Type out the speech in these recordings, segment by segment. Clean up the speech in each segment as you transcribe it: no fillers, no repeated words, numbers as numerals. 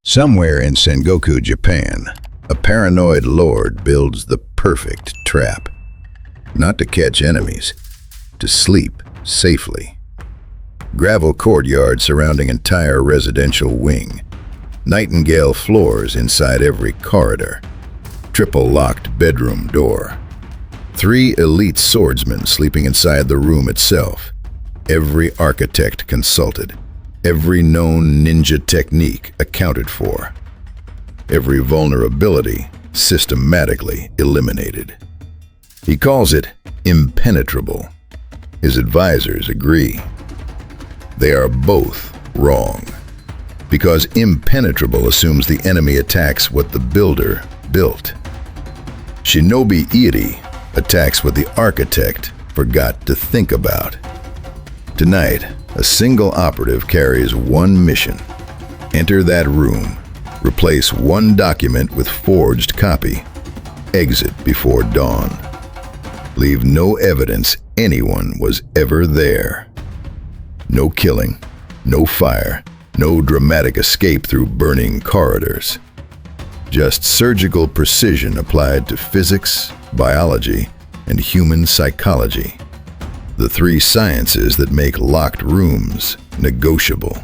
Somewhere in Sengoku, Japan, a paranoid lord builds the perfect trap. Not to catch enemies, to sleep safely. Gravel courtyard surrounding entire residential wing. Nightingale floors inside every corridor. Triple locked bedroom door. 3 elite swordsmen sleeping inside the room itself. Every architect consulted. Every known ninja technique accounted for. Every vulnerability systematically eliminated. He calls it impenetrable. His advisors agree. They are both wrong. Because impenetrable assumes the enemy attacks what the builder built. Shinobi Iri attacks what the architect forgot to think about. Tonight, a single operative carries one mission. Enter that room, replace one document with forged copy, exit before dawn. Leave no evidence anyone was ever there. No killing, no fire, no dramatic escape through burning corridors. Just surgical precision applied to physics, biology, and human psychology. The 3 sciences that make locked rooms negotiable.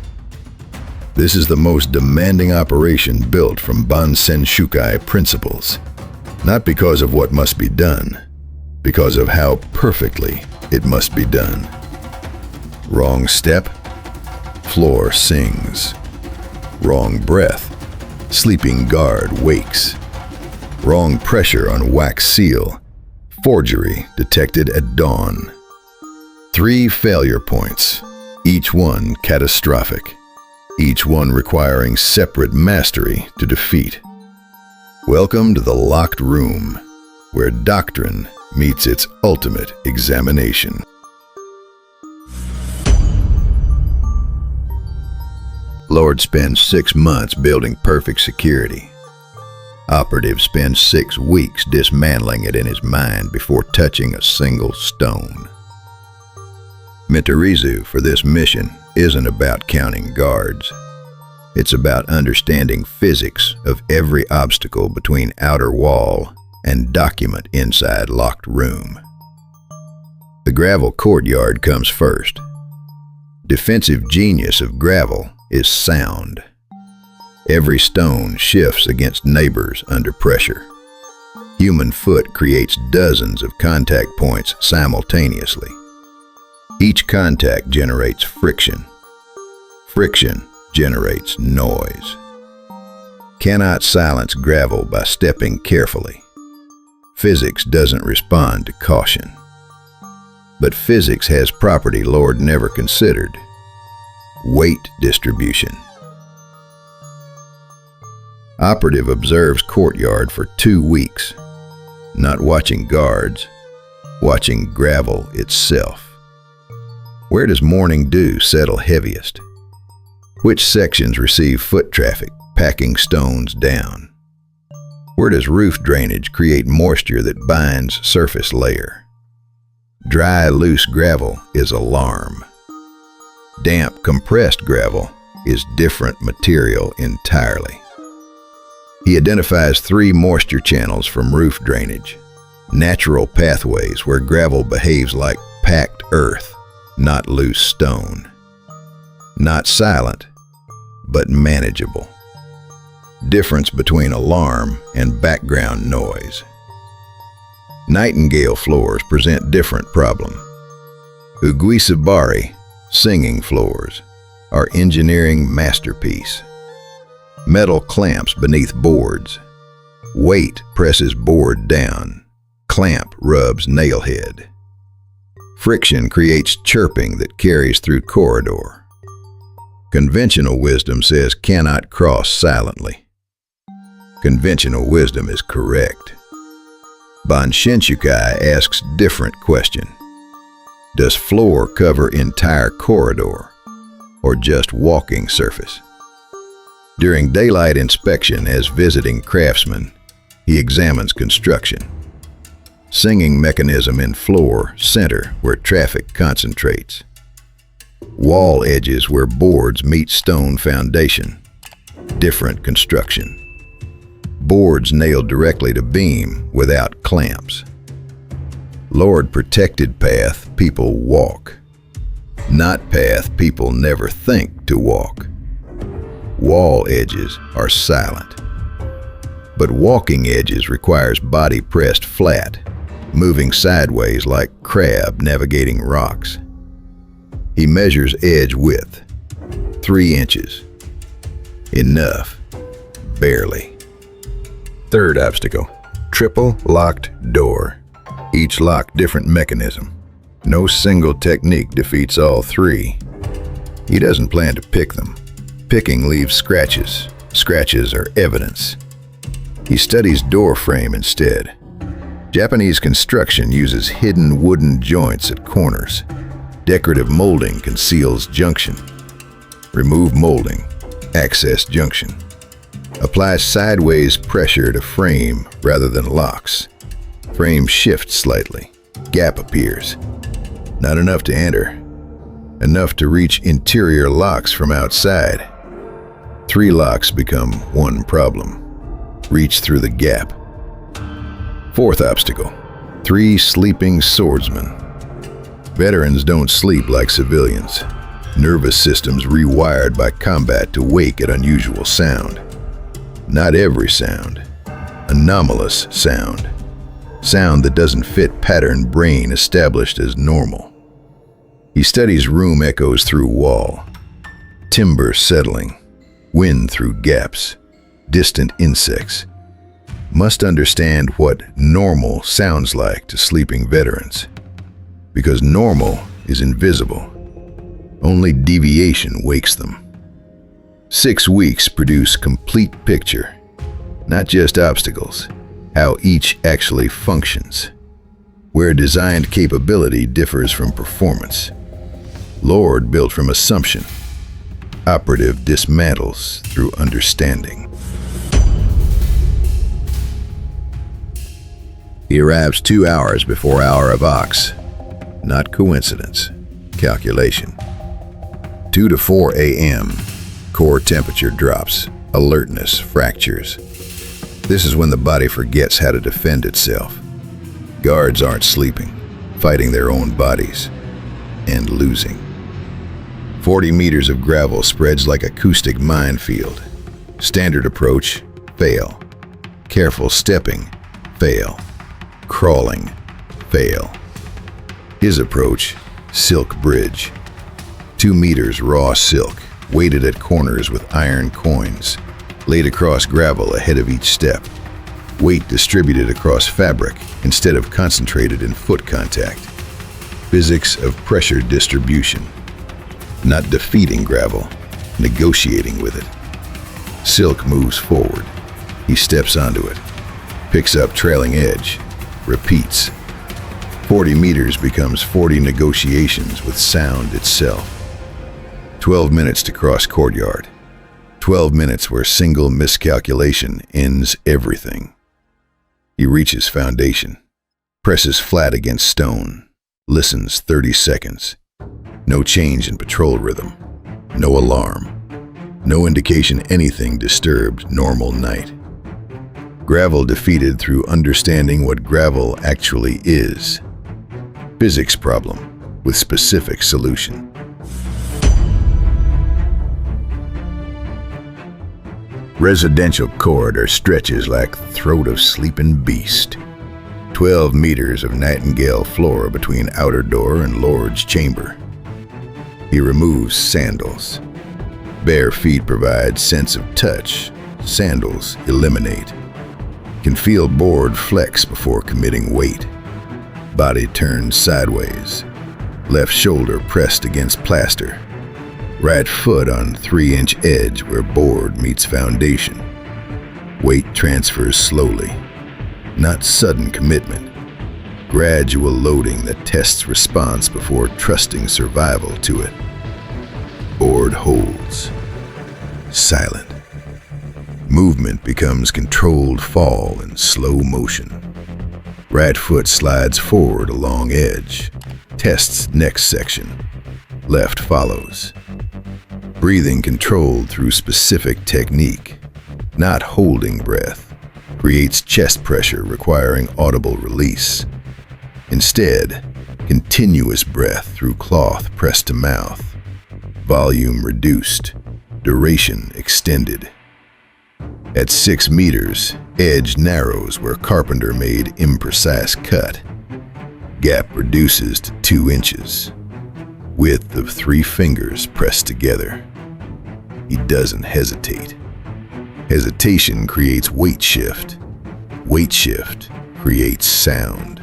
This is the most demanding operation built from Bansenshukai principles. Not because of what must be done, because of how perfectly it must be done. Wrong step, floor sings. Wrong breath, sleeping guard wakes. Wrong pressure on wax seal, forgery detected at dawn. 3 failure points, each one catastrophic, each one requiring separate mastery to defeat. Welcome to the locked room, where doctrine meets its ultimate examination. Lord spends 6 months building perfect security. Operative spends 6 weeks dismantling it in his mind before touching a single stone. Mitarizu for this mission isn't about counting guards. It's about understanding physics of every obstacle between outer wall and document inside locked room. The gravel courtyard comes first. Defensive genius of gravel is sound. Every stone shifts against neighbors under pressure. Human foot creates dozens of contact points simultaneously. Each contact generates friction. Friction generates noise. Cannot silence gravel by stepping carefully. Physics doesn't respond to caution. But physics has property Lord never considered: weight distribution. Operative observes courtyard for 2 weeks, not watching guards, watching gravel itself. Where does morning dew settle heaviest? Which sections receive foot traffic, packing stones down? Where does roof drainage create moisture that binds surface layer? Dry, loose gravel is alarm. Damp, compressed gravel is different material entirely. He identifies 3 moisture channels from roof drainage, natural pathways where gravel behaves like packed earth, not loose stone. Not silent, but manageable. Difference between alarm and background noise. Nightingale floors present different problem. Uguisabari, singing floors, are engineering masterpiece. Metal clamps beneath boards. Weight presses board down. Clamp rubs nail head. Friction creates chirping that carries through corridor. Conventional wisdom says cannot cross silently. Conventional wisdom is correct. Bansenshukai asks different question. Does floor cover entire corridor or just walking surface? During daylight inspection as visiting craftsman, he examines construction. Singing mechanism in floor center where traffic concentrates. Wall edges where boards meet stone foundation. different construction. Boards nailed directly to beam without clamps. Lord protected path people walk. Not path people never think to walk. Wall edges are silent. But walking edges requires body pressed flat, moving sideways like crab navigating rocks. He measures edge width, 3 inches. Enough. Barely. Third obstacle, triple locked door. Each lock different mechanism. No single technique defeats all 3. He doesn't plan to pick them. Picking leaves scratches. Scratches are evidence. He studies door frame instead. Japanese construction uses hidden wooden joints at corners. Decorative molding conceals junction. Remove molding. Access junction. Apply sideways pressure to frame rather than locks. Frame shifts slightly. Gap appears. Not enough to enter. Enough to reach interior locks from outside. 3 locks become 1 problem. Reach through the gap. Fourth obstacle, 3 sleeping swordsmen. Veterans don't sleep like civilians. Nervous systems rewired by combat to wake at unusual sound. Not every sound. Anomalous sound. Sound that doesn't fit pattern brain established as normal. He studies room echoes through wall. Timber settling. Wind through gaps. Distant insects. Must understand what normal sounds like to sleeping veterans. Because normal is invisible. Only deviation wakes them. 6 weeks produce complete picture. Not just obstacles. How each actually functions. Where designed capability differs from performance. Lord built from assumption. Operative dismantles through understanding. He arrives 2 hours before hour of ox. Not coincidence. Calculation. 2 to 4 a.m. Core temperature drops. Alertness fractures. This is when the body forgets how to defend itself. Guards aren't sleeping, fighting their own bodies. And losing. 40 meters of gravel spreads like acoustic minefield. Standard approach, fail. Careful stepping, fail. Crawling, fail. His approach, silk bridge. 2 meters raw silk, weighted at corners with iron coins, laid across gravel ahead of each step. Weight distributed across fabric instead of concentrated in foot contact. Physics of pressure distribution. Not defeating gravel, negotiating with it. Silk moves forward. He steps onto it, picks up trailing edge, repeats. 40 meters becomes 40 negotiations with sound itself. 12 minutes to cross courtyard. 12 minutes where single miscalculation ends everything. He reaches foundation, presses flat against stone, listens 30 seconds. No change in patrol rhythm. No alarm. No indication anything disturbed normal night. Gravel defeated through understanding what gravel actually is. Physics problem with specific solution. Residential corridor stretches like throat of sleeping beast. 12 meters of Nightingale floor between outer door and Lord's chamber. He removes sandals. Bare feet provide sense of touch. Sandals eliminate. Can feel board flex before committing weight. Body turns sideways. Left shoulder pressed against plaster. Right foot on 3-inch edge where board meets foundation. Weight transfers slowly. Not sudden commitment. Gradual loading that tests response before trusting survival to it. Board holds. Silent. Movement becomes controlled fall in slow motion. Right foot slides forward along edge. Tests next section. Left follows. Breathing controlled through specific technique, not holding breath, creates chest pressure requiring audible release. Instead, continuous breath through cloth pressed to mouth, volume reduced, duration extended. At 6 meters, edge narrows where carpenter made imprecise cut. Gap reduces to 2 inches. Width of 3 fingers pressed together. He doesn't hesitate. Hesitation creates weight shift. Weight shift creates sound.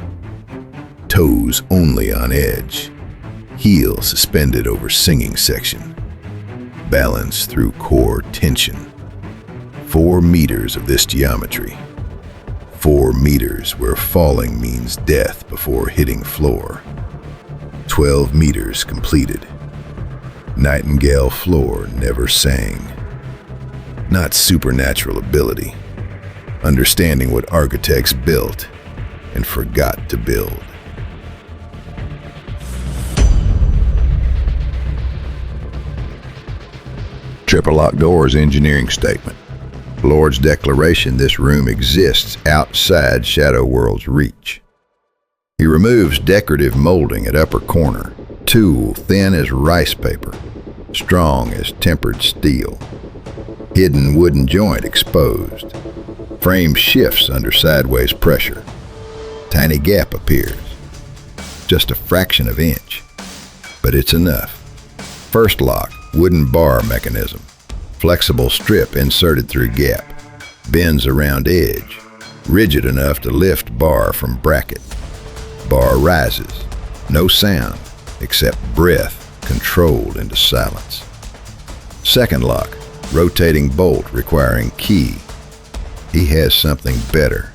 Toes only on edge. Heel suspended over singing section. Balance through core tension. 4 meters of this geometry. 4 meters where falling means death before hitting floor. 12 meters completed. Nightingale floor never sang. Not supernatural ability. Understanding what architects built and forgot to build. Triple lock doors engineering statement. Lord's declaration this room exists outside Shadow World's reach. He removes decorative molding at upper corner, tool thin as rice paper, strong as tempered steel. Hidden wooden joint exposed. Frame shifts under sideways pressure. Tiny gap appears. Just a fraction of inch, but it's enough. First lock, wooden bar mechanism. Flexible strip inserted through gap. Bends around edge. Rigid enough to lift bar from bracket. Bar rises. No sound, except breath controlled into silence. Second lock, rotating bolt requiring key. He has something better.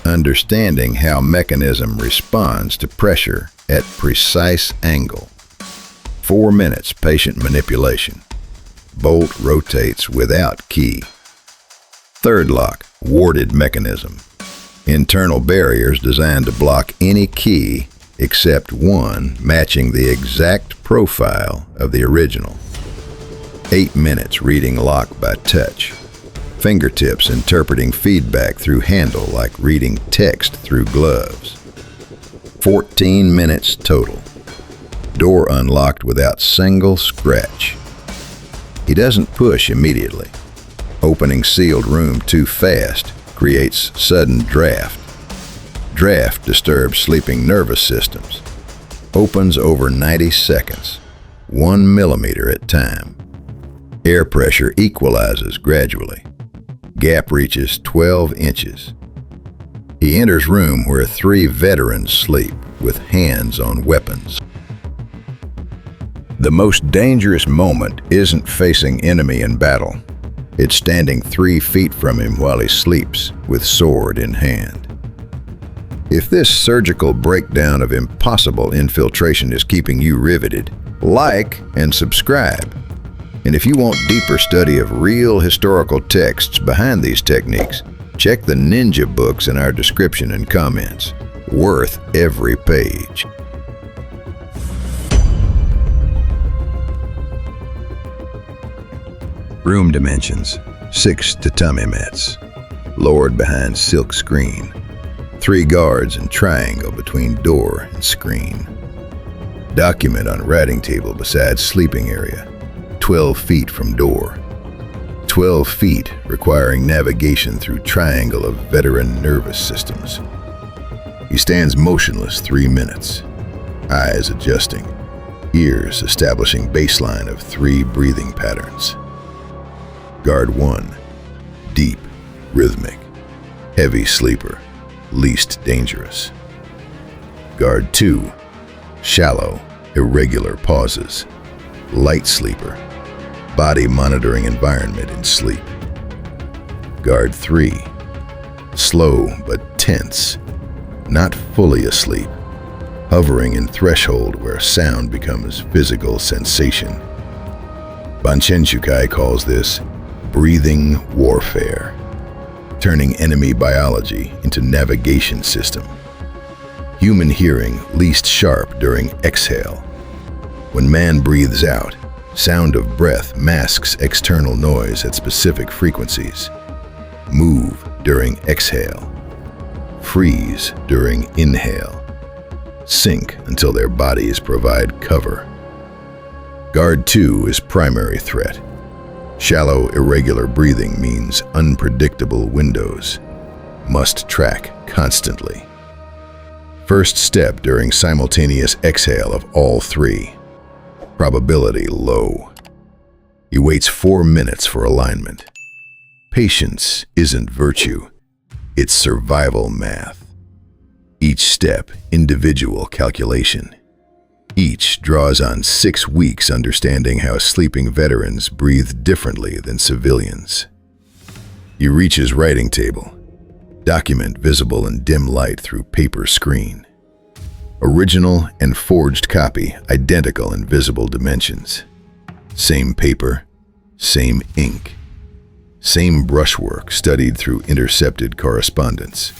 Understanding how mechanism responds to pressure at precise angle. 4 minutes patient manipulation. Bolt rotates without key. Third lock, warded mechanism. Internal barriers designed to block any key except one matching the exact profile of the original. 8 minutes reading lock by touch. Fingertips interpreting feedback through handle like reading text through gloves. 14 minutes total. Door unlocked without single scratch. He doesn't push immediately. Opening sealed room too fast creates sudden draft. Draft disturbs sleeping nervous systems. Opens over 90 seconds, 1 millimeter at time. Air pressure equalizes gradually. Gap reaches 12 inches. He enters room where 3 veterans sleep with hands on weapons. The most dangerous moment isn't facing enemy in battle. It's standing 3 feet from him while he sleeps with sword in hand. If this surgical breakdown of impossible infiltration is keeping you riveted, like and subscribe. And if you want deeper study of real historical texts behind these techniques, check the ninja books in our description and comments. Worth every page. Room dimensions, 6 tatami mats. Lord behind silk screen. 3 guards in triangle between door and screen. Document on writing table beside sleeping area. 12 feet from door. 12 feet requiring navigation through triangle of veteran nervous systems. He stands motionless 3 minutes. Eyes adjusting. Ears establishing baseline of 3 breathing patterns. Guard 1, deep, rhythmic, heavy sleeper, least dangerous. Guard 2, shallow, irregular pauses, light sleeper, body monitoring environment in sleep. Guard 3, slow but tense, not fully asleep, hovering in threshold where sound becomes physical sensation. Bansenshukai calls this breathing warfare, turning enemy biology into navigation system. Human hearing least sharp during exhale. When man breathes out, Sound of breath masks external noise at specific frequencies. Move during exhale. Freeze during inhale. Sink until their bodies provide cover. Guard 2 is primary threat. Shallow, irregular breathing means unpredictable windows. Must track constantly. First step during simultaneous exhale of all three. Probability low. He waits 4 minutes for alignment. Patience isn't virtue, it's survival math. Each step, individual calculation. Each draws on 6 weeks understanding how sleeping veterans breathe differently than civilians. He reaches writing table. Document visible in dim light through paper screen. Original and forged copy, identical in visible dimensions. Same paper, same ink. Same brushwork studied through intercepted correspondence.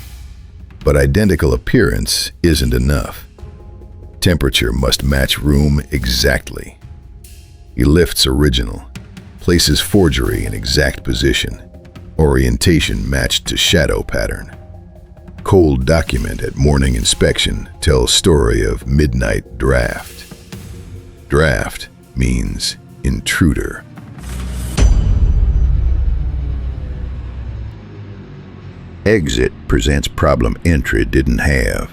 But identical appearance isn't enough. Temperature must match room exactly. He lifts original, places forgery in exact position, orientation matched to shadow pattern. Cold document at morning inspection tells story of midnight draft. Draft means intruder. Exit presents problem entry didn't have.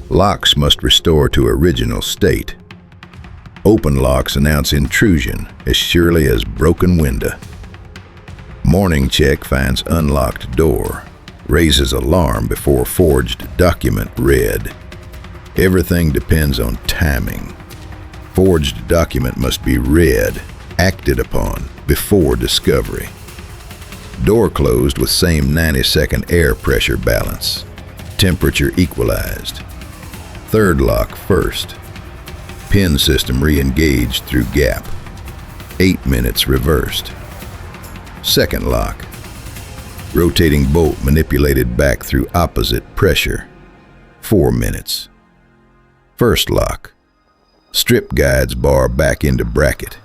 Locks must restore to original state. Open locks announce intrusion as surely as broken window. Morning check finds unlocked door. Raises alarm before forged document read. Everything depends on timing. Forged document must be read, acted upon, before discovery. Door closed with same 90-second air pressure balance. Temperature equalized. Third lock first. Pin system re-engaged through gap. 8 minutes reversed. Second lock. Rotating bolt manipulated back through opposite pressure. 4 minutes. First lock. Strip guides bar back into bracket.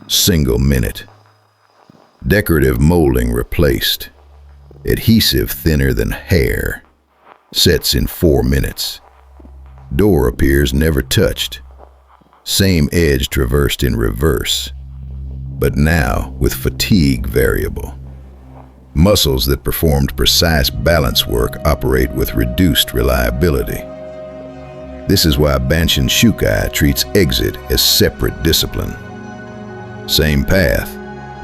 Single minute. Decorative molding replaced. Adhesive thinner than hair. Sets in 4 minutes. Door appears never touched. Same edge traversed in reverse, but now with fatigue variable. Muscles that performed precise balance work operate with reduced reliability. This is why Bansenshukai treats exit as separate discipline. Same path,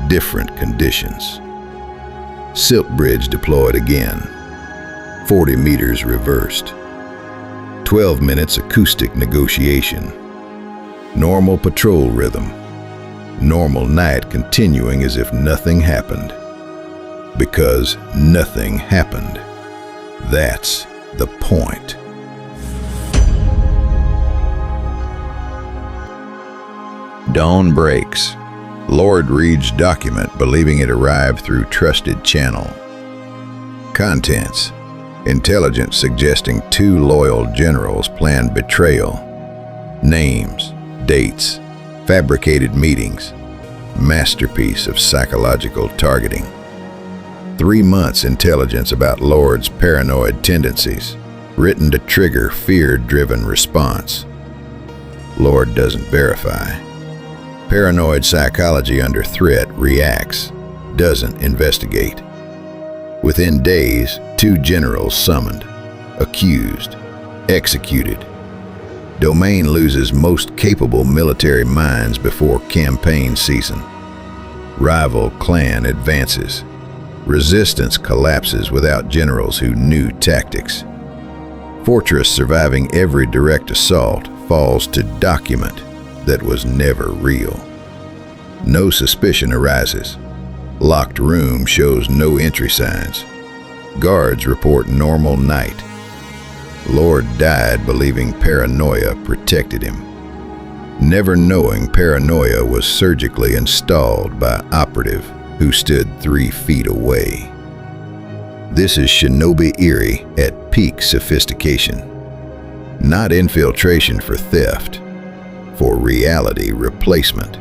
different conditions. Silk bridge deployed again. 40 meters reversed. 12 minutes acoustic negotiation. Normal patrol rhythm. Normal night continuing as if nothing happened. Because nothing happened. That's the point. Dawn breaks. Lord reads document believing it arrived through trusted channel. Contents. Intelligence suggesting 2 loyal generals planned betrayal. Names, dates, fabricated meetings. Masterpiece of psychological targeting. 3 months intelligence about Lord's paranoid tendencies. Written to trigger fear-driven response. Lord doesn't verify. Paranoid psychology under threat reacts, doesn't investigate. Within days, 2 generals summoned, accused, executed. Domain loses most capable military minds before campaign season. Rival clan advances. Resistance collapses without generals who knew tactics. Fortress surviving every direct assault falls to document that was never real. No suspicion arises. Locked room shows no entry signs. Guards report normal night. Lord died believing paranoia protected him, never knowing paranoia was surgically installed by operative who stood 3 feet away. This is shinobi Erie at peak sophistication. Not infiltration for theft, for reality replacement.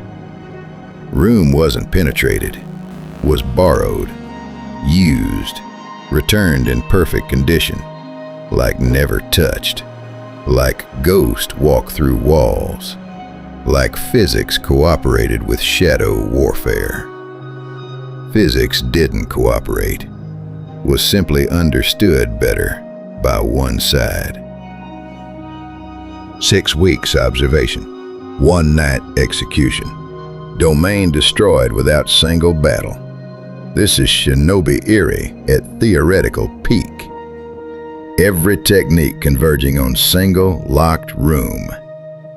Room wasn't penetrated, was borrowed, used, returned in perfect condition, like never touched, like ghost walked through walls, like physics cooperated with shadow warfare. Physics didn't cooperate, was simply understood better by one side. 6 weeks observation, 1 night execution. Domain destroyed without single battle. This is shinobi Erie at theoretical peak. Every technique converging on single locked room.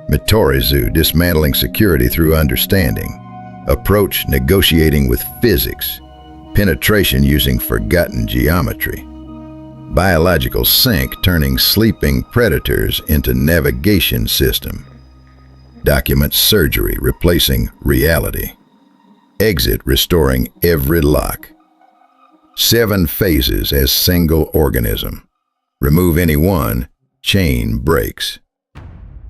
Mitorizu dismantling security through understanding. Approach negotiating with physics. Penetration using forgotten geometry. Biological sync turning sleeping predators into navigation system. Document surgery replacing reality. Exit restoring every lock. 7 phases as single organism. Remove any one, chain breaks.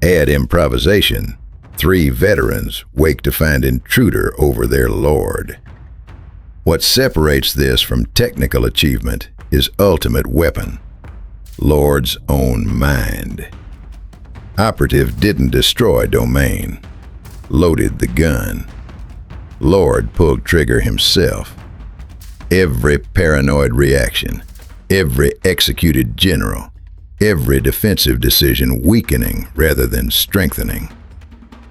Add improvisation. 3 veterans wake to find intruder over their lord. What separates this from technical achievement is ultimate weapon. Lord's own mind. Operative didn't destroy domain. Loaded the gun. Lord pulled trigger himself. Every paranoid reaction, every executed general, every defensive decision weakening rather than strengthening.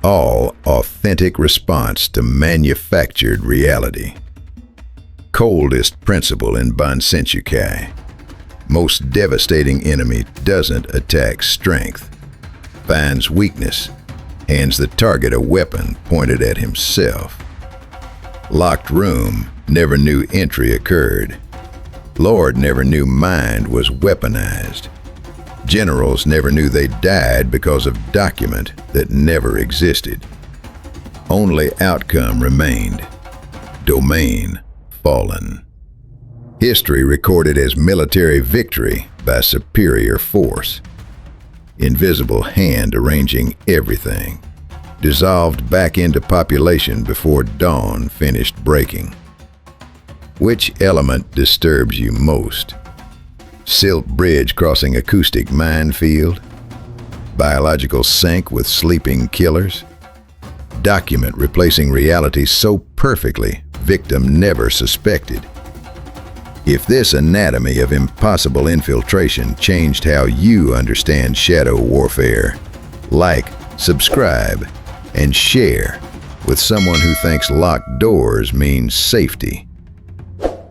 All authentic response to manufactured reality. Coldest principle in Bansenshukai. Most devastating enemy doesn't attack strength. Finds weakness, hands the target a weapon pointed at himself. Locked room, never knew entry occurred. Lord never knew mind was weaponized. Generals never knew they died because of document that never existed. Only outcome remained. Domain fallen. History recorded as military victory by superior force. Invisible hand arranging everything. Dissolved back into population before dawn finished breaking. Which element disturbs you most? Silt bridge crossing acoustic minefield? Biological sync with sleeping killers? Document replacing reality so perfectly victim never suspected. If this anatomy of impossible infiltration changed how you understand shadow warfare, like, subscribe, and share with someone who thinks locked doors means safety.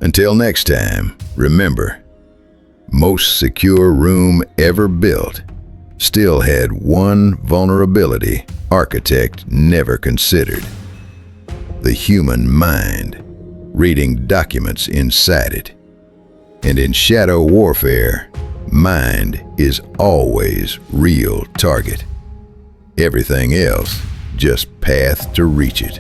Until next time, remember, most secure room ever built still had one vulnerability architect never considered. The human mind, reading documents inside it. And in shadow warfare, mind is always real target. Everything else, just path to reach it.